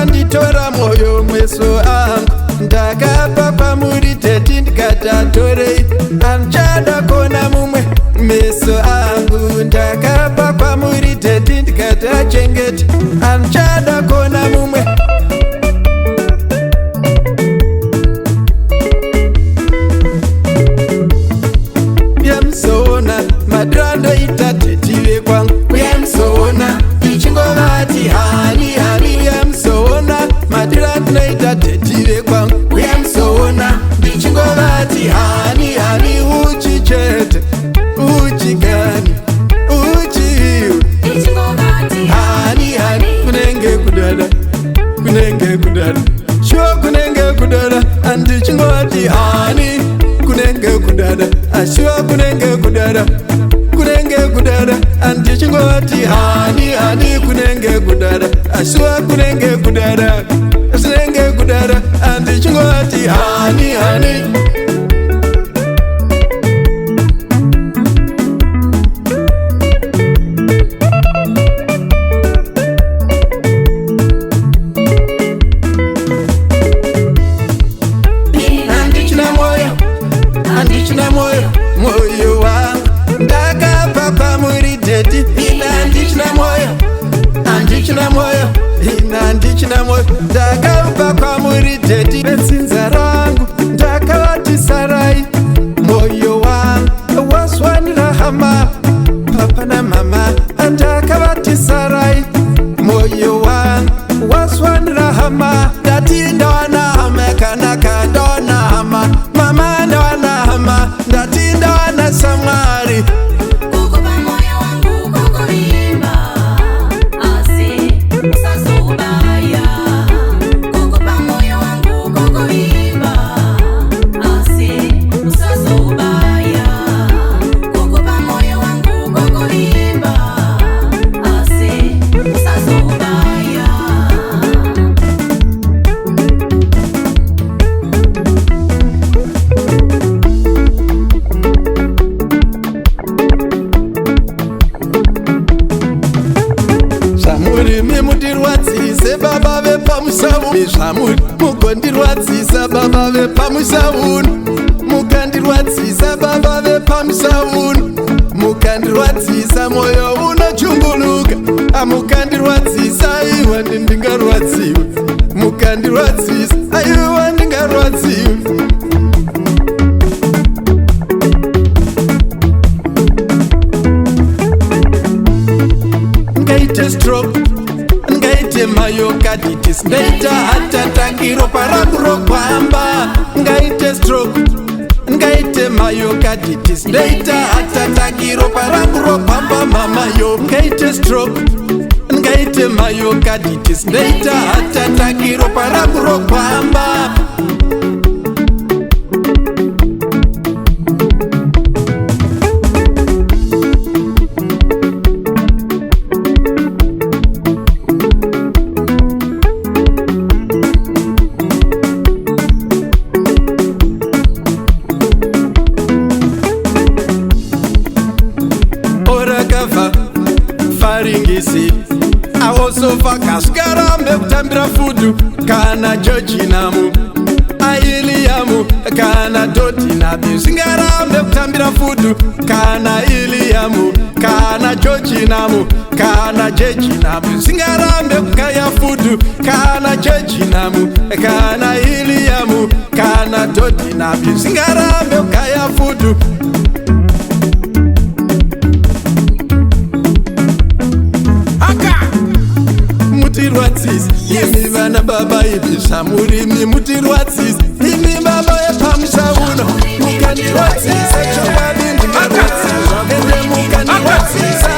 makanditora mwoyo meso angu ndakapa kwamuri teti ndikatatorei anchada kona mumwe meso angu ndakapa kwamuri teti ndikatachengeti anchada kona mumwe yamsoona madrando itatetive kwangu yamsoona ichingovati hani hani yamsoona madrando itatetive kwangu yamsoona ichingovati hani hani uchichete uchigani uchiu hani hani kunenge kudada kunenge kudada shuwa kunenge kudada andichingovati hani kunenge kudada ashuwa kunenge kudada kunenge kudada andichingovati hani hani kunenge kudada ashuwa kunenge kudada kunenge kudada andichingovati hani hani moyo wangu ndakapa kwamuri teti ina ndichina moyo andichina moyo ina ndichina moyo ndakapa kwamuri teti betsinza rangu ndakavati sarai moyo wangu waswanira hama papa na mama ndakavati sarai moyo wangu waswanira hama ndati ndawana hama kanaka ndawana hama mama ndawana hama ndati ndawana samwari kukupa moyo wangu kukuimba asi usazubaya kukupa moyo wangu kukuimba asi usazubaya kukupa moyo wangu kukuimba asi usazubaya zvamuri memutirwadzise baba vepamusavuni zvamuri mugondirwadzisa baba vepamusavuni mukandirwadzisa baba vepamusavuni mukandirwadzisa mwoyo unochunguluka amukandirwadzisa aiwa ndingarwadziwa mukandirwadzisa aiwa ndingarwadziwa ngaite stroke ngaite myocarditis ngaita hatatakiro parangu rokwamba ngaite stroke ngaite myocarditis ngaita hatatakiro parangu rokwamba mama yo ngaite stroke ngaite myocarditis ngaita hatatakiro parangu rokwamba faringisi awosofa kasikarambe kutambira fudu kana jojinamu ailiyamu kana dotinabi singarambe kutambira fudu kana iliyamu kana jojinamu kana jejinamu singarambe kukaya fudu kana jojinamu kana iliyamu kana dotinabi singarambe kukaya fudu mutirwadzisi imi vana baba ivi zvamurimi mutirwadzisi imi baba yepamusauno mukandirwadzisa chokwadi ndingarwadziswa ende mukandirwadzisa